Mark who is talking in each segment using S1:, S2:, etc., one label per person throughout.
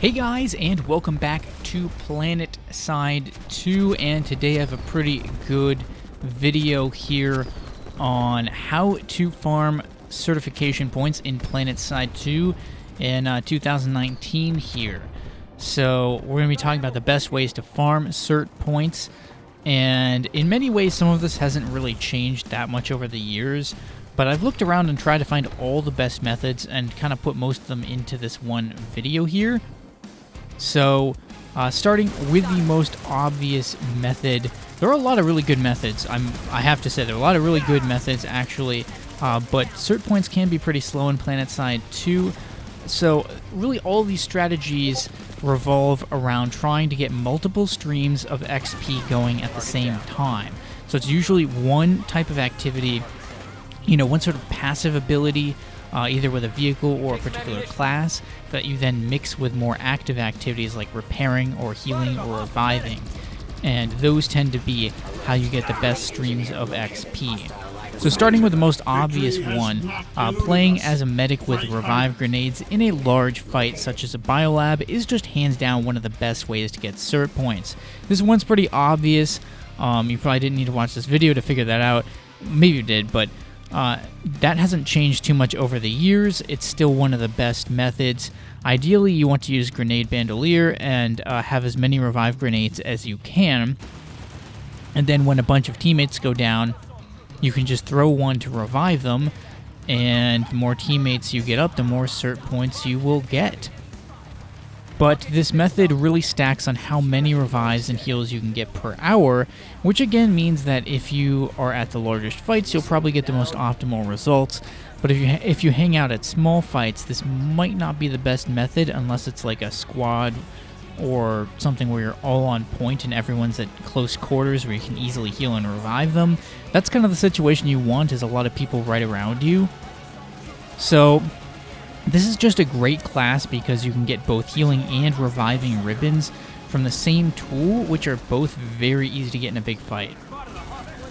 S1: Hey guys, and welcome back to Planetside 2, and today I have a pretty good video here on how to farm certification points in Planetside 2 in 2019 here. So we're going to be talking about the best ways to farm cert points, and in many ways some of this hasn't really changed that much over the years, but I've looked around and tried to find all the best methods and kind of put most of them into this one video here. So, starting with the most obvious method, there are a lot of really good methods. I have to say, there are a lot of really good methods, actually, but cert points can be pretty slow in Planetside 2. So, really, all these strategies revolve around trying to get multiple streams of XP going at the same time. So, it's usually one type of activity, one sort of passive ability, either with a vehicle or a particular class, that you then mix with more active activities like repairing or healing or reviving. And those tend to be how you get the best streams of XP. So starting with the most obvious one, playing as a medic with revive grenades in a large fight such as a biolab is just hands down one of the best ways to get cert points. This one's pretty obvious. You probably didn't need to watch this video to figure that out. Maybe you did, but that hasn't changed too much over the years. It's still one of the best methods. Ideally, you want to use Grenade Bandolier and have as many revive grenades as you can. And then when a bunch of teammates go down, you can just throw one to revive them. And the more teammates you get up, the more cert points you will get. But this method really stacks on how many revives and heals you can get per hour, which again means that if you are at the largest fights, you'll probably get the most optimal results. But if you hang out at small fights, this might not be the best method unless it's like a squad or something where you're all on point and everyone's at close quarters where you can easily heal and revive them. That's kind of the situation you want, is a lot of people right around you. So this is just a great class because you can get both healing and reviving ribbons from the same tool, which are both very easy to get in a big fight.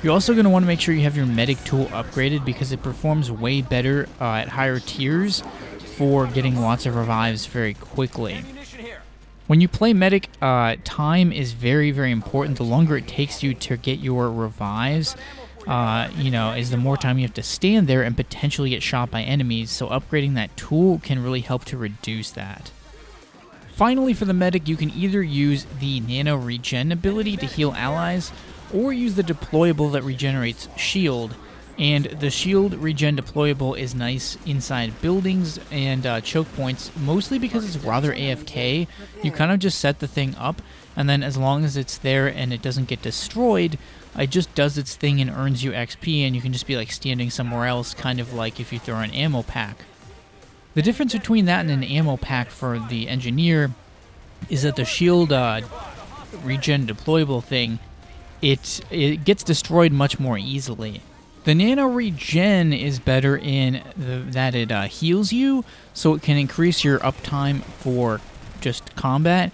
S1: You're also going to want to make sure you have your medic tool upgraded because it performs way better at higher tiers for getting lots of revives very quickly. When you play medic, time is very, very important. The longer it takes you to get your revives, is the more time you have to stand there and potentially get shot by enemies, so upgrading that tool can really help to reduce that. Finally, for the medic, you can either use the nano regen ability to heal allies, or use the deployable that regenerates shield. And the shield regen deployable is nice inside buildings and choke points, mostly because it's rather AFK. You kind of just set the thing up, and then as long as it's there and it doesn't get destroyed, it just does its thing and earns you XP, and you can just be like standing somewhere else, kind of like if you throw an ammo pack. The difference between that and an ammo pack for the engineer is that the shield regen deployable thing, it gets destroyed much more easily. The nano regen is better in that it heals you, so it can increase your uptime for just combat.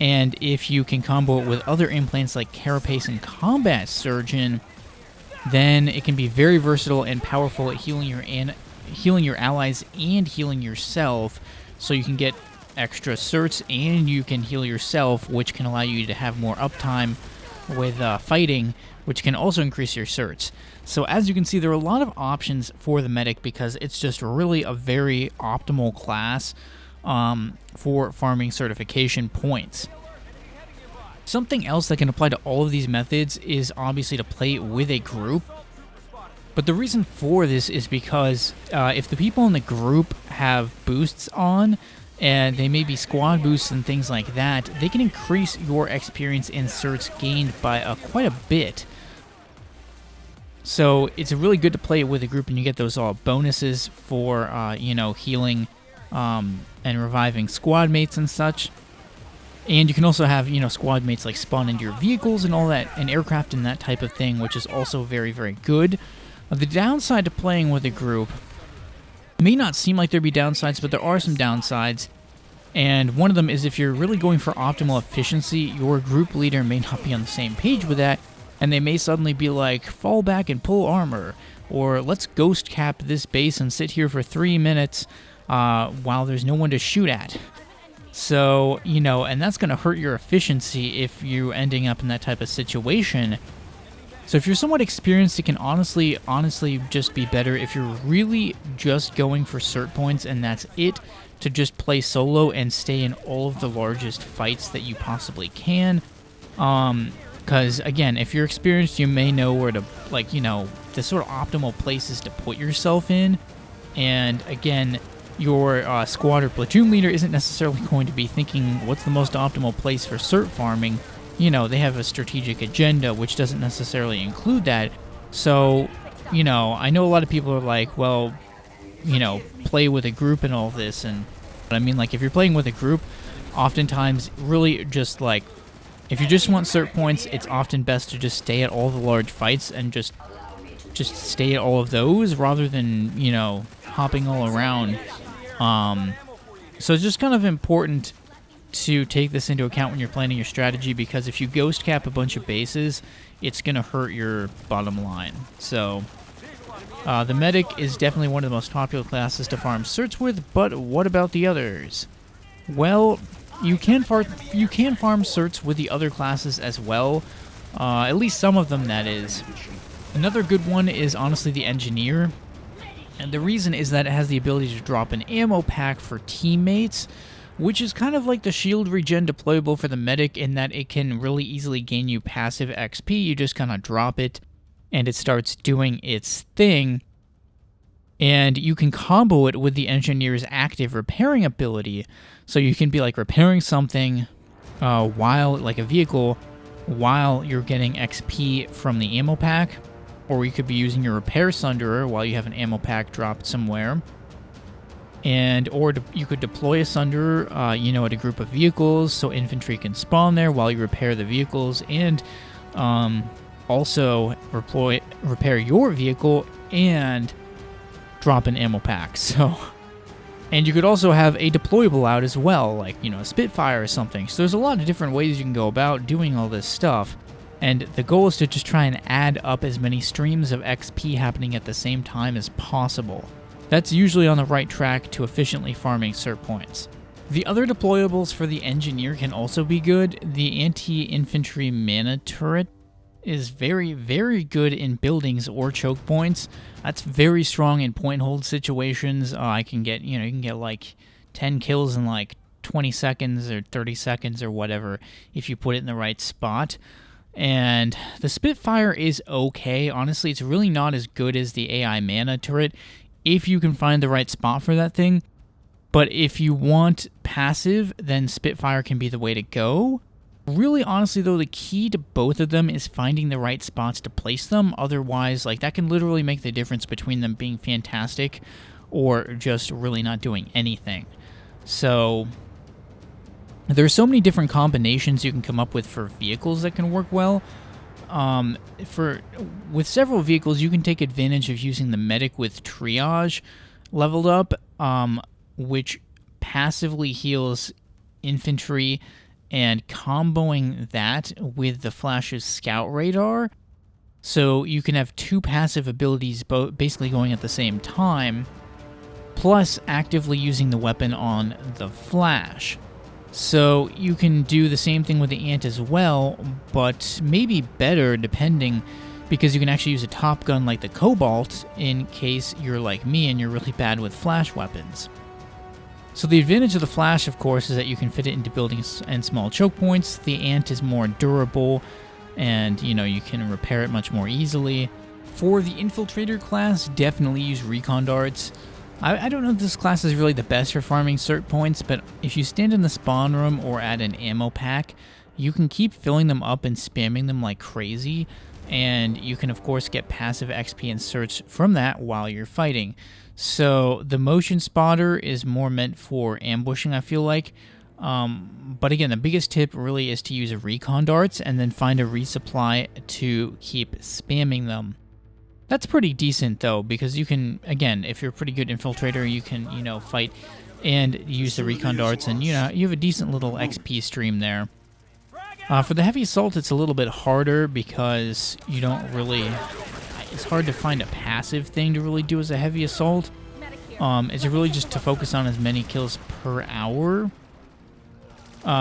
S1: And if you can combo it with other implants like Carapace and Combat Surgeon, then it can be very versatile and powerful at healing your allies and healing yourself. So you can get extra certs and you can heal yourself, which can allow you to have more uptime with fighting, which can also increase your certs. So as you can see, there are a lot of options for the medic because it's just really a very optimal class for farming certification points. Something else that can apply to all of these methods is obviously to play with a group. But the reason for this is because if the people in the group have boosts on, and they may be squad boosts and things like that, they can increase your experience and certs gained by quite a bit. So it's really good to play it with a group, and you get those bonuses for healing and reviving squad mates and such. And you can also have squad mates like spawn into your vehicles and all that, and aircraft and that type of thing, which is also very, very good. The downside to playing with a group, it may not seem like there'd be downsides, but there are some downsides. And one of them is if you're really going for optimal efficiency, your group leader may not be on the same page with that, and they may suddenly be like, fall back and pull armor, or let's ghost cap this base and sit here for 3 minutes while there's no one to shoot at. So, you know, and that's going to hurt your efficiency if you're ending up in that type of situation. So if you're somewhat experienced, it can honestly just be better if you're really just going for cert points and that's it, to just play solo and stay in all of the largest fights that you possibly can. Because, again, if you're experienced, you may know where to, like, you know, the sort of optimal places to put yourself in. And, again, your squad or platoon leader isn't necessarily going to be thinking what's the most optimal place for cert farming. You know, they have a strategic agenda, which doesn't necessarily include that. So, you know, I know a lot of people are like, well, you know, play with a group and all this. And but I mean, like, if you're playing with a group, oftentimes really just like, if you just want cert points, it's often best to just stay at all the large fights and just stay at all of those rather than, you know, hopping all around. So it's just kind of important to take this into account when you're planning your strategy, because if you ghost cap a bunch of bases, it's going to hurt your bottom line. So the medic is definitely one of the most popular classes to farm certs with, but what about the others? Well, you can farm certs with the other classes as well, at least some of them, that is. Another good one is honestly the engineer, and the reason is that it has the ability to drop an ammo pack for teammates, which is kind of like the shield regen deployable for the medic in that it can really easily gain you passive XP. You just kind of drop it, and it starts doing its thing. And you can combo it with the engineer's active repairing ability. So you can be like repairing something while, like a vehicle, while you're getting XP from the ammo pack. Or you could be using your repair sunderer while you have an ammo pack dropped somewhere. Or you could deploy a sunderer, you know, at a group of vehicles, so infantry can spawn there while you repair the vehicles, and also repair your vehicle and drop an ammo pack. So, and you could also have a deployable out as well, like, you know, a Spitfire or something. So there's a lot of different ways you can go about doing all this stuff. And the goal is to just try and add up as many streams of XP happening at the same time as possible. That's usually on the right track to efficiently farming cert points. The other deployables for the engineer can also be good. The anti-infantry mana turret is very, very good in buildings or choke points. That's very strong in point hold situations. You can get like 10 kills in like 20 seconds or 30 seconds or whatever if you put it in the right spot. And the Spitfire is okay. Honestly, it's really not as good as the AI mana turret if you can find the right spot for that thing. But if you want passive, then Spitfire can be the way to go. Really, honestly, though, the key to both of them is finding the right spots to place them. Otherwise, like, that can literally make the difference between them being fantastic or just really not doing anything. So there's so many different combinations you can come up with for vehicles that can work well. With several vehicles, you can take advantage of using the medic with triage leveled up, which passively heals infantry, and comboing that with the Flash's scout radar. So you can have two passive abilities basically going at the same time, plus actively using the weapon on the Flash. So you can do the same thing with the Ant as well, but maybe better depending, because you can actually use a top gun like the Cobalt in case you're like me and you're really bad with flash weapons. So the advantage of the Flash, of course, is that you can fit it into buildings and small choke points. The Ant is more durable, and you can repair it much more easily. For the Infiltrator class, definitely use recon darts. I don't know if this class is really the best for farming cert points, but if you stand in the spawn room or at an ammo pack, you can keep filling them up and spamming them like crazy, and you can of course get passive XP and certs from that while you're fighting. So the motion spotter is more meant for ambushing, I feel like. But again, the biggest tip really is to use recon darts and then find a resupply to keep spamming them. That's pretty decent, though, because you can, again, if you're a pretty good infiltrator, you can, fight and use the recon darts, and, you have a decent little XP stream there. For the heavy assault, it's a little bit harder because you don't really... It's hard to find a passive thing to really do as a heavy assault. It's really just to focus on as many kills per hour.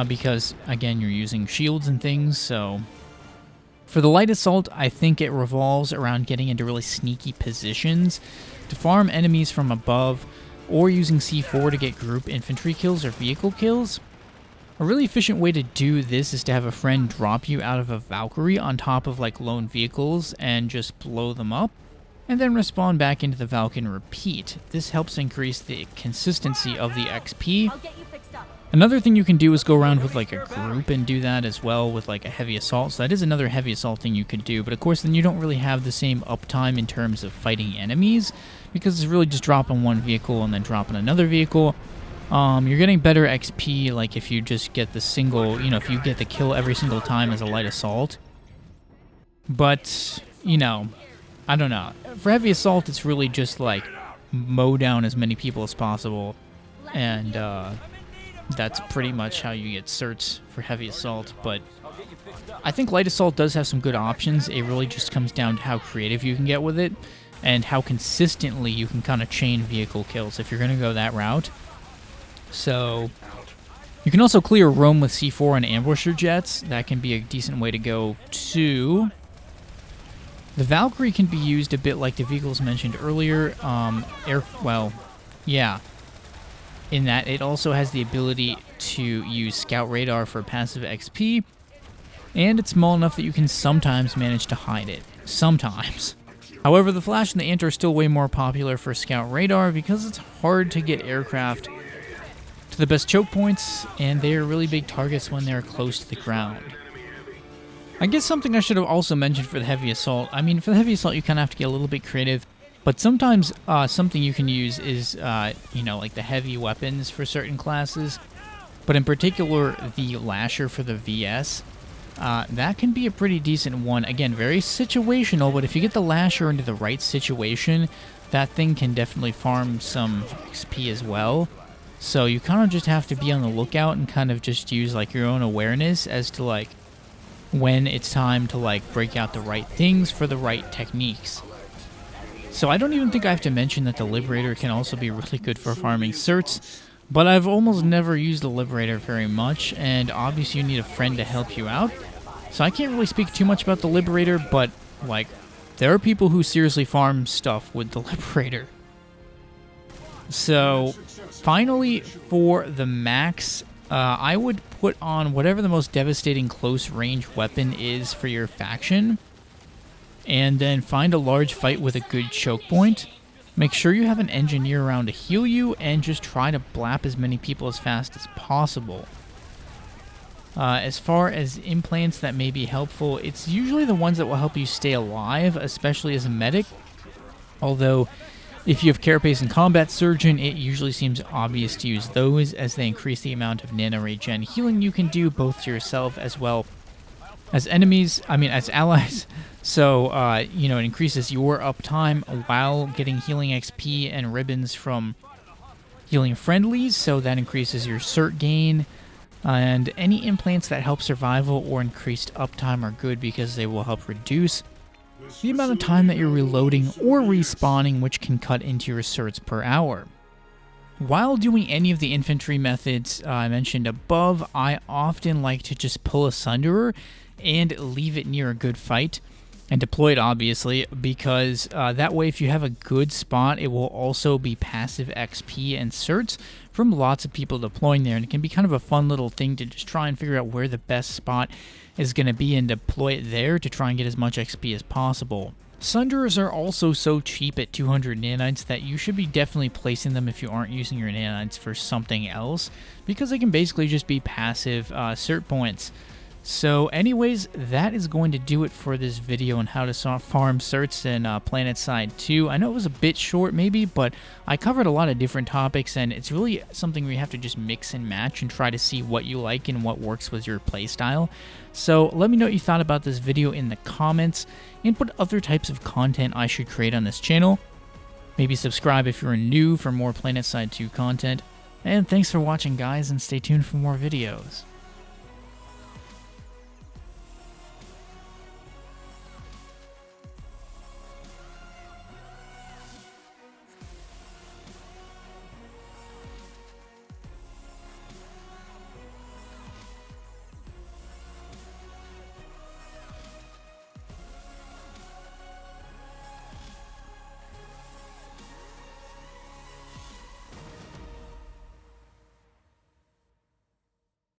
S1: because, again, you're using shields and things, so... For the light assault, I think it revolves around getting into really sneaky positions to farm enemies from above, or using C4 to get group infantry kills or vehicle kills. A really efficient way to do this is to have a friend drop you out of a Valkyrie on top of like lone vehicles and just blow them up, and then respawn back into the Valk and repeat. This helps increase the consistency of the XP. Another thing you can do is go around with like a group and do that as well with like a heavy assault. So that is another heavy assault thing you could do, but of course then you don't really have the same uptime in terms of fighting enemies, because it's really just dropping one vehicle and then dropping another vehicle. You're getting better XP like if you just get the single, you know, if you get the kill every single time as a light assault. But, you know, I don't know. For heavy assault, it's really just like mow down as many people as possible, and that's pretty much how you get certs for heavy assault. But I think light assault does have some good options. It really just comes down to how creative you can get with it and how consistently you can kind of chain vehicle kills if you're going to go that route. So you can also clear Rome with C4 and ambusher jets. That can be a decent way to go too. The Valkyrie can be used a bit like the vehicles mentioned earlier. In that it also has the ability to use scout radar for passive XP, and it's small enough that you can sometimes manage to hide it. Sometimes. However, the Flash and the Ant are still way more popular for scout radar because it's hard to get aircraft to the best choke points, and they are really big targets when they're close to the ground. I guess something I should have also mentioned for the heavy assault. I mean, for the heavy assault, you kind of have to get a little bit creative. But sometimes something you can use is, you know, like the heavy weapons for certain classes. But in particular, the Lasher for the VS. That can be a pretty decent one. Again, very situational, but if you get the Lasher into the right situation, that thing can definitely farm some XP as well. So you kind of just have to be on the lookout and kind of just use like your own awareness as to like when it's time to like break out the right things for the right techniques. So I don't even think I have to mention that the Liberator can also be really good for farming certs, but I've almost never used the Liberator very much, and obviously you need a friend to help you out. So I can't really speak too much about the Liberator, but like there are people who seriously farm stuff with the Liberator. So finally, for the max, I would put on whatever the most devastating close range weapon is for your faction, and then find a large fight with a good choke point. Make sure you have an engineer around to heal you, and just try to blap as many people as fast as possible. As far as implants that may be helpful, it's usually the ones that will help you stay alive, especially as a medic. Although, if you have Carapace and Combat Surgeon, it usually seems obvious to use those, as they increase the amount of nano-regen healing you can do, both to yourself as well as as allies. So, you know, it increases your uptime while getting healing XP and ribbons from healing friendlies, so that increases your cert gain. And any implants that help survival or increased uptime are good because they will help reduce the amount of time that you're reloading or respawning, which can cut into your certs per hour. While doing any of the infantry methods I mentioned above, I often like to just pull a Sunderer and leave it near a good fight, and deploy it obviously, because that way if you have a good spot, it will also be passive XP and certs from lots of people deploying there, and it can be kind of a fun little thing to just try and figure out where the best spot is going to be and deploy it there to try and get as much XP as possible. Sunderers are also so cheap at 200 nanites that you should be definitely placing them if you aren't using your nanites for something else, because they can basically just be passive cert points. So anyways, that is going to do it for this video on how to farm certs in Planetside 2. I know it was a bit short maybe, but I covered a lot of different topics, and it's really something where you have to just mix and match and try to see what you like and what works with your playstyle. So let me know what you thought about this video in the comments, and what other types of content I should create on this channel. Maybe subscribe if you're new for more Planetside 2 content. And thanks for watching, guys, and stay tuned for more videos.